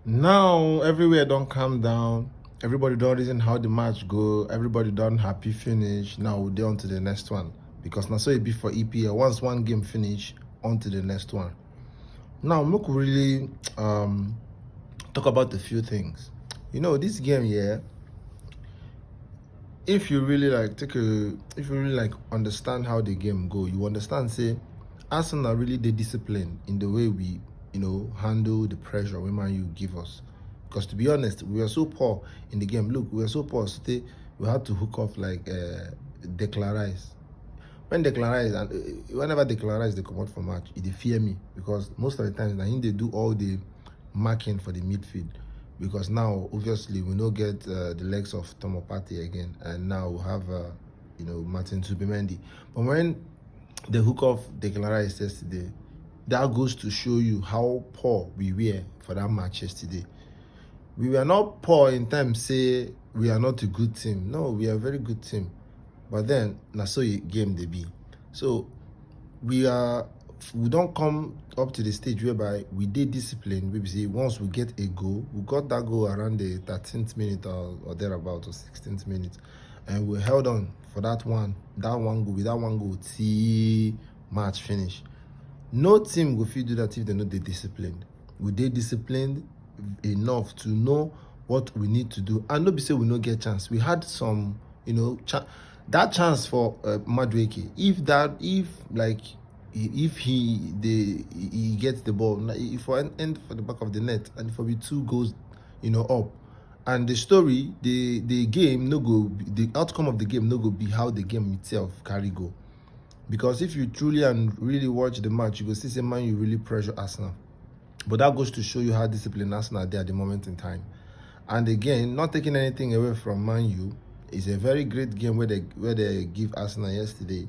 Now everywhere don't calm down. Everybody don't reason how the match go. Everybody don't happy finish. Now we're on to the next one. Because now so it be for EPL. Once one game finish, on to the next one. Now look really talk about a few things. You know, this game here, if you really understand how the game go, you understand say Arsenal really the discipline in the way we handle the pressure when Man U give us. Because to be honest, we were so poor in the game. Look, we were so poor. So we had to hook off like Declan Rice. When Declan Rice and whenever Declan Rice they come out for match, they fear me because most of the times now they do all the marking for the midfield. Because now obviously we don't get the legs of Tomo Partey again, and now we have Martin Zubimendi. But when they hook off Declan Rice yesterday, that goes to show you how poor we were for that match yesterday. We were not poor in terms say we are not a good team. No, we are a very good team. But then na so game they be. So we don't come up to the stage whereby we did discipline. We say once we get a goal, we got that goal around the 13th minute or thereabout or 16th minute, and we held on for that one goal. With that one goal, till match finish. No team will feel do that if they're not disciplined. We did disciplined enough to know what we need to do, and not be say we no get chance. We had some, that chance for Madueke. If he gets the ball, if we end for the back of the net, and if we 2 goals, up, and the story, the game no go, the outcome of the game no go be how the game itself carry go. Because if you truly and really watch the match, you go see say Man you really pressure Arsenal. But that goes to show you how disciplined Arsenal are at the moment in time. And again, not taking anything away from Man U, it's a very great game where they give Arsenal yesterday.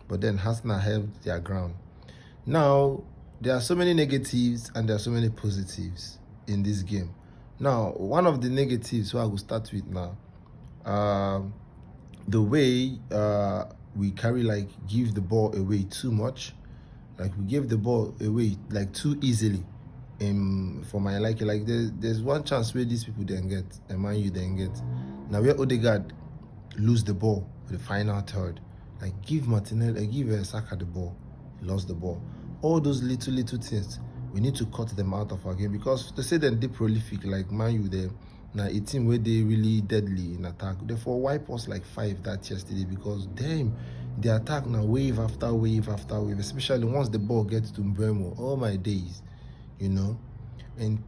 But then Arsenal held their ground. Now, there are so many negatives and there are so many positives in this game. Now, one of the negatives, so I will start with now, the way we give the ball away too much. Like we give the ball away like too easily. For my there's one chance where these people didn't get, and Man U didn't get. Now where Odegaard lose the ball for the final third, like give Martinelli, give Saka the ball, he lost the ball. All those little things, we need to cut them out of our game because they say they're prolific like Man U. They now a team where they really deadly in attack. Therefore, wipe us like 5 that yesterday because damn, the attack now wave after wave after wave, especially once the ball gets to Mbeumo. Oh my days, And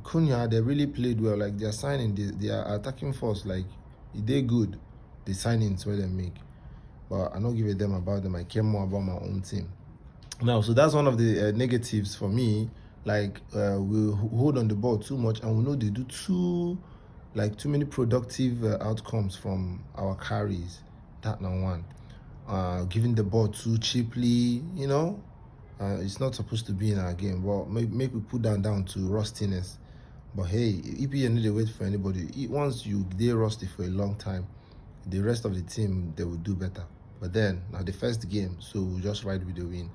Cunha, they really played well. Like they're signing, their attacking force, like they good. The signings where they make, but I don't give a damn about them. I care more about my own team. Now, so that's one of the negatives for me. Like we hold on the ball too much, and we know they do too many productive outcomes from our carries. That number one. Giving the ball too cheaply, it's not supposed to be in our game. But make we put down to rustiness. But hey, EPL need to wait for anybody. Once you stay rusty for a long time, the rest of the team they will do better. But then now the first game, so we'll just ride with the win.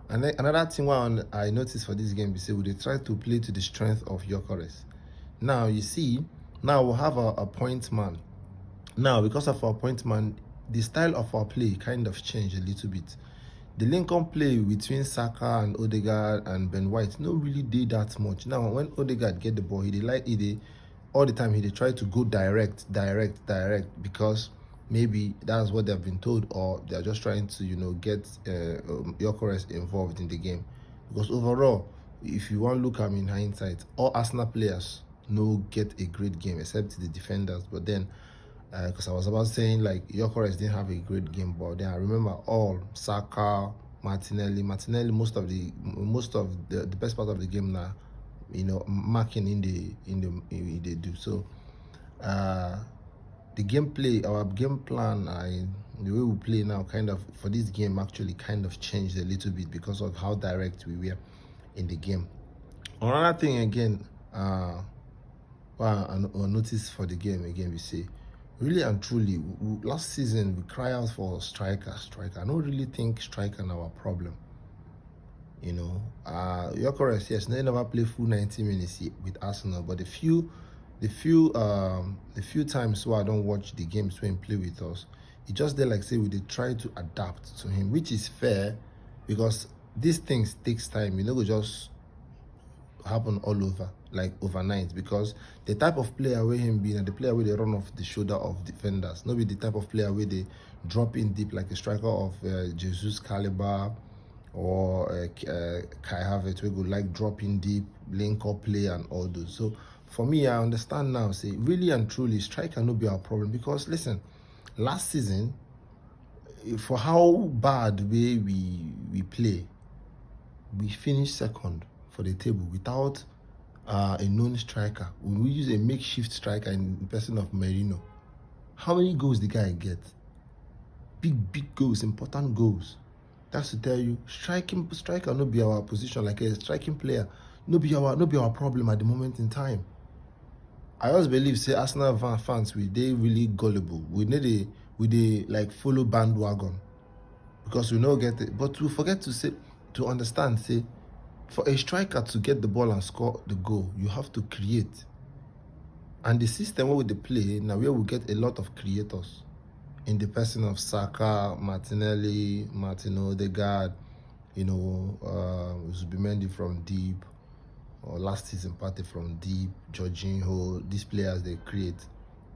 And then another thing I noticed for this game is say they try to play to the strength of Gyökeres. Now you see, now we'll have a point man. Now because of our point man, the style of our play kind of changed a little bit. The Lincoln play between Saka and Odegaard and Ben White no really did that much. Now when Odegaard get the ball, he all the time he try to go direct because maybe that's what they've been told, or they're just trying to get Gyökeres involved in the game. Because overall, if you want to look at in hindsight, all Arsenal players no get a great game except the defenders. But then because I was about saying like Gyökeres didn't have a great game, but then I remember all Saka, Martinelli, most of the best part of the game now, marking in they do. So the gameplay, our game plan, the way we play now, kind of for this game actually kind of changed a little bit because of how direct we were in the game. Another thing again, I noticed for the game again, we say, really and truly, last season we cry out for striker. I don't really think striker is our problem. You know, you're correct. Yes, they never play full 90 minutes with Arsenal, but the few times where I don't watch the games when he play with us, it just they like say we they try to adapt to him, which is fair because these things takes time. You know, we just happen all over like overnight because the type of player where him being and the player where they run off the shoulder of defenders, not be the type of player where they drop in deep like a striker of Jesus caliber or Kai Havertz, we go like drop in deep, link up play and all those. So for me, I understand now. Say really and truly, striker no be our problem because listen, last season for how bad way we play, we finished second for the table without a known striker. We use a makeshift striker in the person of Merino. How many goals the guy get? Big goals, important goals. That's to tell you, striker no be our position like a striking player. No be our problem at the moment in time. I always believe say Arsenal fans they really gullible. We like follow bandwagon because we no get it. But we forget to understand say for a striker to get the ball and score the goal, you have to create. And the system where we play now, where we get a lot of creators in the person of Saka, Martinelli, Martin Odegaard, you know, Zubimendi from deep, or last season Partey from deep, Jorginho, these players they create,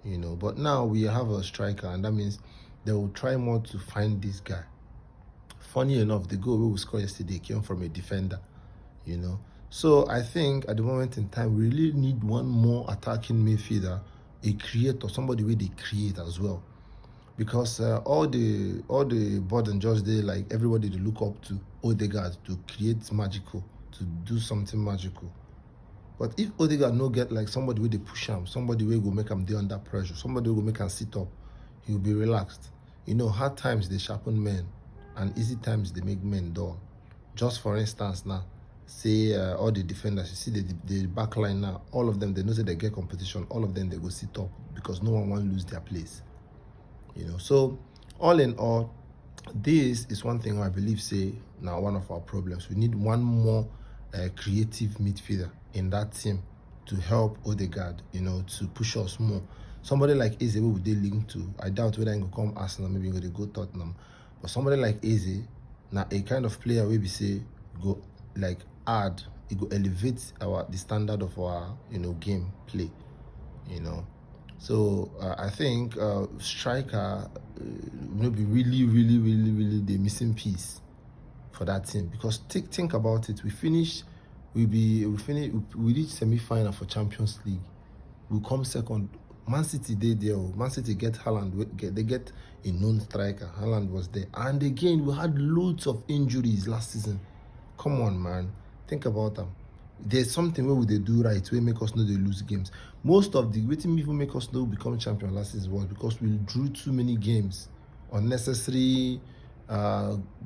you know. But now we have a striker, and that means they will try more to find this guy. Funny enough, the goal we scored yesterday came from a defender, you know. So I think at the moment in time, we really need one more attacking midfielder, a creator, somebody where they create as well. Because all the burden just there, like everybody to look up to Odegaard to create magical, to do something magical. But if Odegaard no get like somebody where they push him, somebody where go make him dey under pressure, somebody who go make him sit up, he will be relaxed. You know, hard times they sharpen men, and easy times they make men dull. Just for instance now, say all the defenders, you see the back line now, all of them, they know that they get competition, all of them they go sit up because no one want to lose their place. You know, so all in all, this is one thing I believe say now one of our problems. We need one more creative midfielder in that team to help Odegaard, you know, to push us more. Somebody like Eze, we would they link to. I doubt whether he will come Arsenal, maybe he go Tottenham. But somebody like Eze, now a kind of player we say go like add, it go elevate the standard of our game play, you know. So I think striker will be really the missing piece for that team because think about it. We reach semi-final for Champions League. We come second. Man City there. Man City get Haaland. They get a known striker. Haaland was there, and again we had loads of injuries last season. Come on, man. Think about them. There's something where would they do right where make us know they lose games. Most of the waiting even make us know become champion last season was because we drew too many games, unnecessary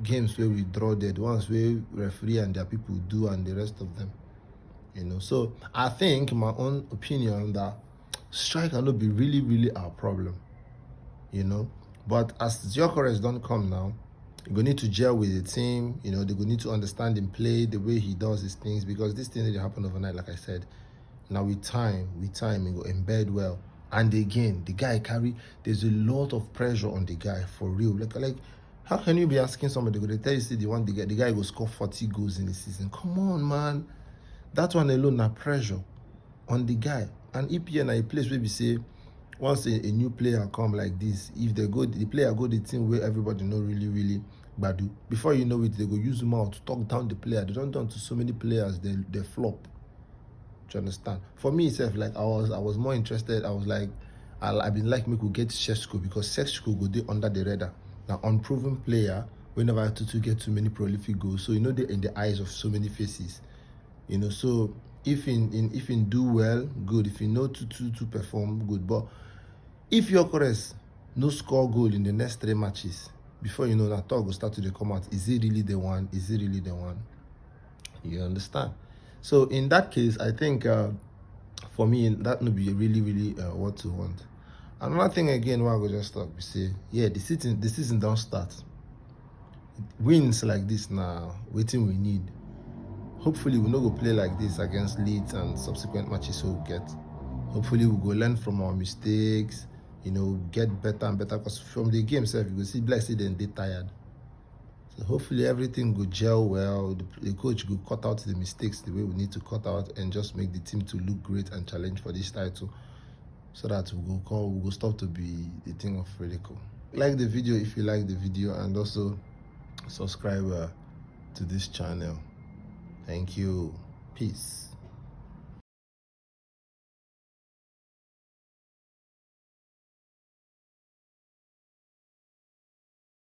games where we draw the ones where referee and their people do and the rest of them, you know. So I think in my own opinion that strike cannot be really our problem, you know. But as Gyökeres don't come now, you're going to need to gel with the team. You know, they're going to need to understand him play, the way he does his things, because this thing didn't happen overnight, like I said. Now with time, he go embed well. And again, the guy there's a lot of pressure on the guy for real. Like how can you be asking somebody, they tell you, see, the guy go score 40 goals in the season? Come on, man. That one alone, now pressure on the guy. And EPL na a place where we say, once a new player come like this, if the player go the team where everybody know really badu, before you know it, they go use them out to talk down the player. They don't turn to so many players, they flop. Do you understand? For me itself, like I was more interested. I was like, I've been like me could get Šeško because Šeško go there under the radar. Now unproven player, whenever to get too many prolific goals. So you know they're in the eyes of so many faces. You know, so if in do well, good. If you know to perform, good. But if Gyökeres no score goal in the next 3 matches, before you know that talk will start to come out. Is he really the one? Is he really the one? You understand? So in that case, I think for me that would be really what to want. Another thing again, why I go just talk, we say, yeah, the season don't start. Wins like this now, waiting we need. hopefully we no go play like this against Leeds and subsequent matches we'll get. Hopefully we go learn from our mistakes, you know, get better and better, because from the game itself you will see Blessed then they tired. So hopefully everything will gel well. The coach will cut out the mistakes the way we need to cut out and just make the team to look great and challenge for this title, so that we will stop to be the thing of ridicule. Like the video if you like the video, and also subscribe to this channel. Thank you. Peace.